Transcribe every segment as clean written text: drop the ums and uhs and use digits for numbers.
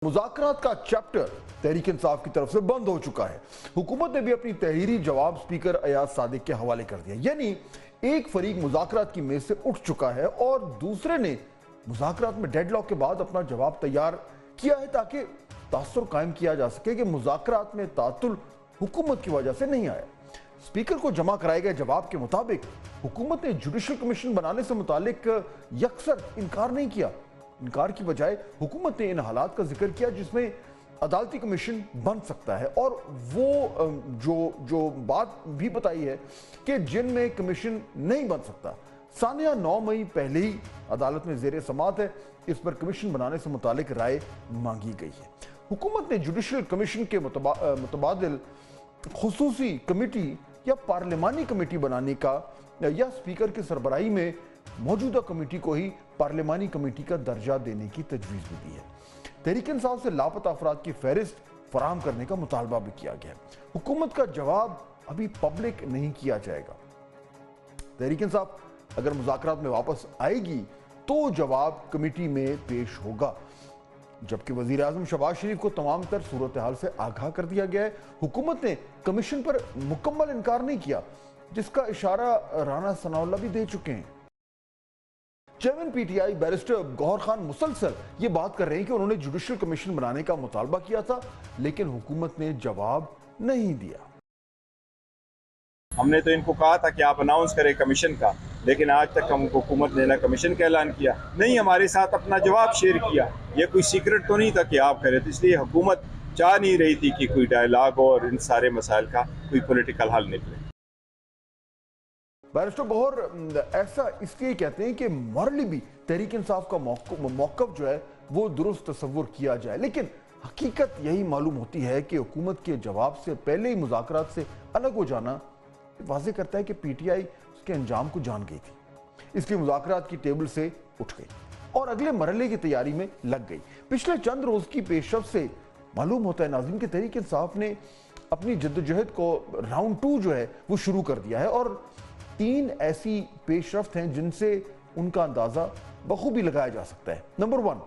مذاکرات کا چیپٹر تحریک انصاف کی طرف سے بند ہو چکا ہے۔ حکومت نے بھی اپنی تحریری جواب سپیکر ایاز صادق کے حوالے کر دیا، یعنی ایک فریق مذاکرات کی میز سے اٹھ چکا ہے اور دوسرے نے مذاکرات میں ڈیڈ لاک کے بعد اپنا جواب تیار کیا ہے تاکہ تاثر قائم کیا جا سکے کہ مذاکرات میں تعطل حکومت کی وجہ سے نہیں آیا۔ سپیکر کو جمع کرائے گئے جواب کے مطابق حکومت نے جوڈیشل کمیشن بنانے سے متعلق یکسر انکار نہیں کیا۔ انکار کی بجائے حکومت نے ان حالات کا ذکر کیا جس میں عدالتی کمیشن بن سکتا ہے، اور وہ جو بات بھی بتائی ہے کہ جن میں کمیشن نہیں بن سکتا۔ سانحہ 9 مئی پہلے ہی عدالت میں زیر سماعت ہے، اس پر کمیشن بنانے سے متعلق رائے مانگی گئی ہے۔ حکومت نے جوڈیشل کمیشن کے متبادل خصوصی کمیٹی یا پارلیمانی کمیٹی بنانے کا یا سپیکر کی سربراہی میں موجودہ کمیٹی کو ہی پارلیمانی کمیٹی کا درجہ دینے کی تجویز بھی دی ہے۔ تحریک انصاف سے لاپتہ افراد کی فہرست فراہم کرنے کا مطالبہ بھی کیا گیا ہے۔ حکومت کا جواب ابھی پبلک نہیں کیا جائے گا۔ تحریک انصاف اگر مذاکرات میں واپس آئے گی تو جواب کمیٹی میں پیش ہوگا، جبکہ وزیر اعظم شہباز شریف کو تمام تر صورتحال سے آگاہ کر دیا گیا ہے۔ حکومت نے کمیشن پر مکمل انکار نہیں کیا، جس کا اشارہ رانا ثناء اللہ بھی دے چکے ہیں۔ Chairman P T I barrister Gohar Khan مسلسل یہ بات کر رہے ہیں کہ انہوں نے جوڈیشل کمیشن بنانے کا مطالبہ کیا تھا، لیکن حکومت نے جواب نہیں دیا۔ ہم نے تو ان کو کہا تھا کہ آپ اناؤنس کریں کمیشن کا، لیکن آج تک ہم حکومت نے نہ کمیشن کا اعلان کیا، نہیں ہمارے ساتھ اپنا جواب شیئر کیا۔ یہ کوئی سیکرٹ تو نہیں تھا کہ آپ کریں، تو اس لیے حکومت چاہ نہیں رہی تھی کہ کوئی ڈائیلاگ ہو اور ان سارے مسائل کا کوئی پولیٹیکل حل نکلے۔ بیرسٹر گوہر ایسا اس لیے کہتے ہیں کہ مورلی بھی تحریک انصاف کا موقف جو ہے وہ درست تصور کیا جائے، لیکن حقیقت یہی معلوم ہوتی ہے کہ حکومت کے جواب سے پہلے ہی مذاکرات سے الگ ہو جانا واضح کرتا ہے کہ پی ٹی آئی اس کے انجام کو جان گئی تھی، اس لیے مذاکرات کی ٹیبل سے اٹھ گئی اور اگلے مرحلے کی تیاری میں لگ گئی۔ پچھلے چند روز کی پیش رفت سے معلوم ہوتا ہے ناظرین کہ تحریک انصاف نے اپنی جدوجہد کو راؤنڈ 2 جو ہے وہ شروع کر دیا ہے، اور 3 ایسی پیش رفت ہیں جن سے ان کا اندازہ بخوبی لگایا جا سکتا ہے۔ نمبر 1،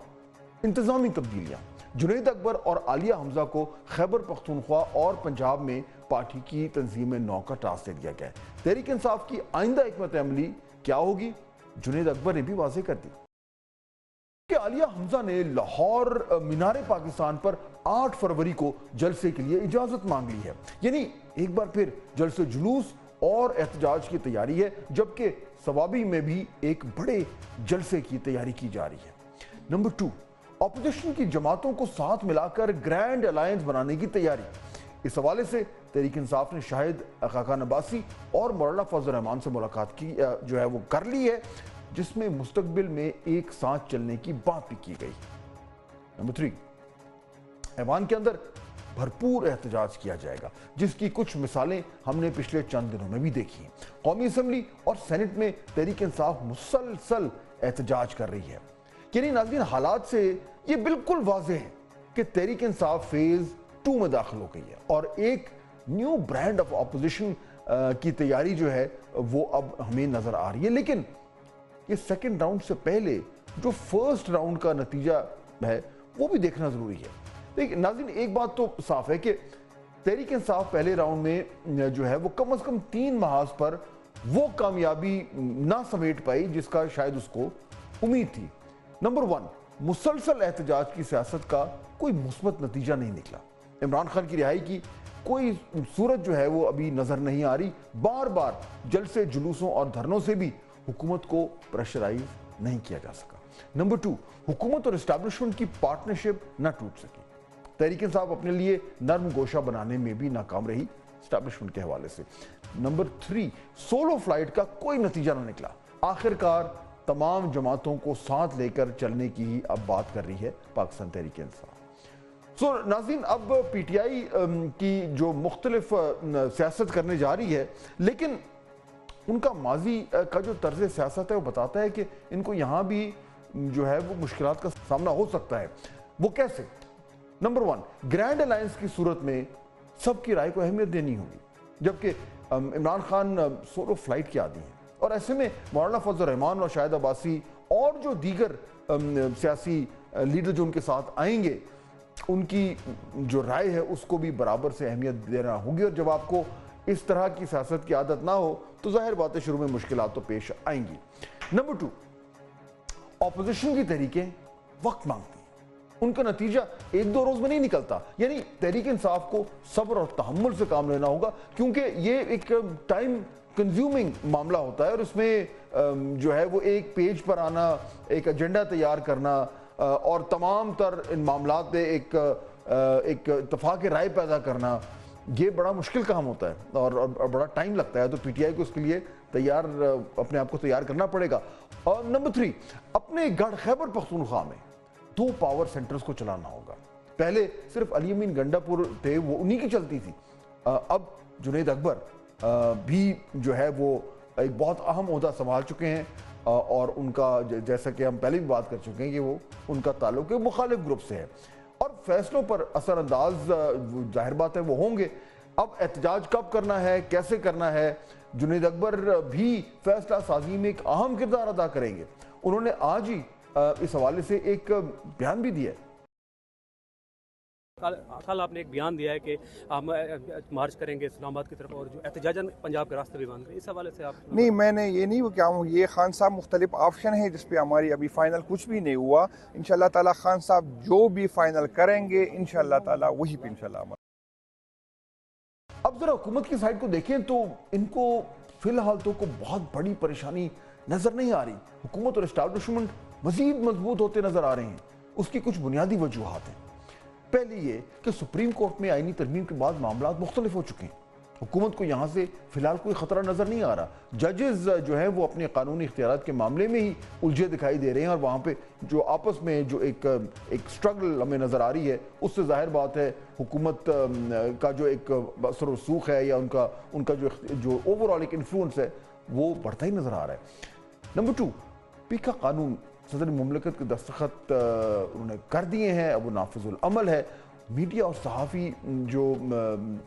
انتظامی تبدیلیاں۔ جنید اکبر اور عالیہ حمزہ کو خیبر پختونخوا اور پنجاب میں پارٹی کی تنظیم نو کا ٹاسک دے دیا گیا ہے۔ تحریک انصاف کی آئندہ حکمت عملی کیا ہوگی، جنید اکبر نے بھی واضح کر دی کہ عالیہ حمزہ نے لاہور مینار پاکستان پر 8 فروری کو جلسے کے لیے اجازت مانگ لی ہے، یعنی ایک بار پھر جلسے جلوس اور احتجاج کی تیاری ہے، جبکہ ثوابی میں بھی ایک بڑے جلسے کی تیاری کی جا رہی ہے۔ نمبر 2، اپوزیشن کی جماعتوں کو ساتھ ملا کر گرینڈ الائنس بنانے کی تیاری۔ اس حوالے سے تحریک انصاف نے شاہد خاقان عباسی اور مولانا فضل الرحمان سے ملاقات کی جو ہے وہ کر لی ہے، جس میں مستقبل میں ایک ساتھ چلنے کی بات بھی کی گئی۔ نمبر 3، ایوان کے اندر بھرپور احتجاج کیا جائے گا، جس کی کچھ مثالیں ہم نے پچھلے چند دنوں میں بھی دیکھی ہیں۔ قومی اسمبلی اور سینٹ میں تحریک انصاف مسلسل احتجاج کر رہی ہے، یعنی ناظرین حالات سے یہ بالکل واضح ہے کہ تحریک انصاف فیز 2 میں داخل ہو گئی ہے اور ایک نیو برانڈ آف اپوزیشن کی تیاری جو ہے وہ اب ہمیں نظر آ رہی ہے، لیکن یہ سیکنڈ راؤنڈ سے پہلے جو فرسٹ راؤنڈ کا نتیجہ ہے وہ بھی دیکھنا ضروری ہے۔ لیکن ناظرین ایک بات تو صاف ہے کہ تحریک انصاف پہلے راؤنڈ میں جو ہے وہ کم از کم 3 محاذ پر وہ کامیابی نہ سمیٹ پائی جس کا شاید اس کو امید تھی۔ نمبر 1، مسلسل احتجاج کی سیاست کا کوئی مثبت نتیجہ نہیں نکلا۔ عمران خان کی رہائی کی کوئی صورت جو ہے وہ ابھی نظر نہیں آ رہی۔ بار بار جلسے جلوسوں اور دھرنوں سے بھی حکومت کو پریشرائز نہیں کیا جا سکا۔ نمبر 2، حکومت اور اسٹیبلشمنٹ کی پارٹنرشپ نہ ٹوٹ سکی۔ تحریک انصاف اپنے لیے نرم گوشہ بنانے میں بھی ناکام رہی اسٹیبلشمنٹ کے حوالے سے۔ نمبر 3، سولو فلائٹ کا کوئی نتیجہ نہ نکلا۔ آخر کار تمام جماعتوں کو ساتھ لے کر چلنے کی ہی اب بات کر رہی ہے پاکستان تحریک انصاف۔ ناظرین اب پی ٹی آئی کی جو مختلف سیاست کرنے جا رہی ہے، لیکن ان کا ماضی کا جو طرز سیاست ہے وہ بتاتا ہے کہ ان کو یہاں بھی جو ہے وہ مشکلات کا سامنا ہو سکتا ہے۔ وہ کیسے؟ نمبر 1، گرینڈ الائنس کی صورت میں سب کی رائے کو اہمیت دینی ہوگی، جبکہ عمران خان سولو فلائٹ کے عادی ہیں، اور ایسے میں مولانا فضل الرحمان اور شاہد عباسی اور جو دیگر سیاسی لیڈر جو ان کے ساتھ آئیں گے ان کی جو رائے ہے اس کو بھی برابر سے اہمیت دینا ہوگی، اور جب آپ کو اس طرح کی سیاست کی عادت نہ ہو تو ظاہر بات ہے شروع میں مشکلات تو پیش آئیں گی۔ نمبر 2، اپوزیشن کی تحریکیں وقت مانگتی ہیں، ان کا نتیجہ 1-2 روز میں نہیں نکلتا، یعنی تحریک انصاف کو صبر اور تحمل سے کام لینا ہوگا، کیونکہ یہ ایک ٹائم کنزیومنگ معاملہ ہوتا ہے، اور اس میں جو ہے وہ ایک پیج پر آنا، ایک ایجنڈا تیار کرنا اور تمام تر ان معاملات پہ ایک اتفاق رائے پیدا کرنا، یہ بڑا مشکل کام ہوتا ہے اور بڑا ٹائم لگتا ہے، تو پی ٹی آئی کو اس کے لیے اپنے آپ کو تیار کرنا پڑے گا۔ اور نمبر 3، اپنے گڑھ خیبر پختونخوا میں 2 پاور سینٹرز کو چلانا ہوگا۔ پہلے صرف علی امین گنڈاپور تھے، وہ انہی کی چلتی تھی، اب جنید اکبر بھی جو ہے وہ ایک بہت اہم عہدہ سنبھال چکے ہیں، اور ان کا جیسا کہ ہم پہلے بھی بات کر چکے ہیں کہ وہ ان کا تعلق ایک مخالف گروپ سے ہے، اور فیصلوں پر اثر انداز ظاہر بات ہے وہ ہوں گے۔ اب احتجاج کب کرنا ہے، کیسے کرنا ہے، جنید اکبر بھی فیصلہ سازی میں ایک اہم کردار ادا کریں گے۔ انہوں نے آج ہی اس حوالے سے ایک بیان بھی دیا ہے۔ کل آپ نے ایک بیان دیا ہے کہ ہم مارچ کریں گے اسلام آباد کی طرف، اور جو احتجاجاً پنجاب کے راستے بھی بند کریں، اس حوالے سے آپ؟ نہیں، میں نے یہ نہیں کیا ہوں، یہ خان صاحب مختلف آپشن ہیں جس پہ ہماری ابھی فائنل کچھ بھی نہیں ہوا۔ انشاءاللہ تعالی خان صاحب جو بھی فائنل کریں گے انشاءاللہ تعالی وہی پہ انشاءاللہ عمل۔ اب ذرا حکومت کی سائٹ کو دیکھیں تو ان کو فی الحال تو کوئی بہت بڑی پریشانی نظر نہیں آ رہی۔ حکومت اور اسٹیبلشمنٹ مزید مضبوط ہوتے نظر آ رہے ہیں۔ اس کی کچھ بنیادی وجوہات ہیں۔ پہلی یہ کہ سپریم کورٹ میں آئینی ترمیم کے بعد معاملات مختلف ہو چکے ہیں۔ حکومت کو یہاں سے فی الحال کوئی خطرہ نظر نہیں آ رہا۔ ججز جو ہیں وہ اپنے قانونی اختیارات کے معاملے میں ہی الجھے دکھائی دے رہے ہیں، اور وہاں پہ جو آپس میں جو ایک سٹرگل ہمیں نظر آ رہی ہے، اس سے ظاہر بات ہے حکومت کا جو ایک اثر و رسوخ ہے یا ان کا جو اوورآل ایک انفلوئنس ہے وہ بڑھتا ہی نظر آ رہا ہے۔ نمبر 2، پیکا قانون صدر مملکت کے دستخط انہوں نے کر دیے ہیں، اب وہ نافذ العمل ہے۔ میڈیا اور صحافی جو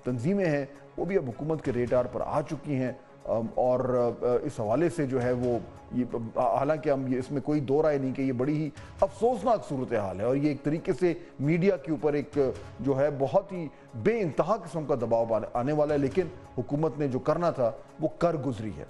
تنظیمیں ہیں وہ بھی اب حکومت کے ریڈار پر آ چکی ہیں، اور اس حوالے سے جو ہے وہ حالانکہ ہم اس میں کوئی دو رائے نہیں کہ یہ بڑی ہی افسوسناک صورتحال ہے، اور یہ ایک طریقے سے میڈیا کے اوپر ایک جو ہے بہت ہی بے انتہا قسم کا دباؤ آنے والا ہے، لیکن حکومت نے جو کرنا تھا وہ کر گزری ہے۔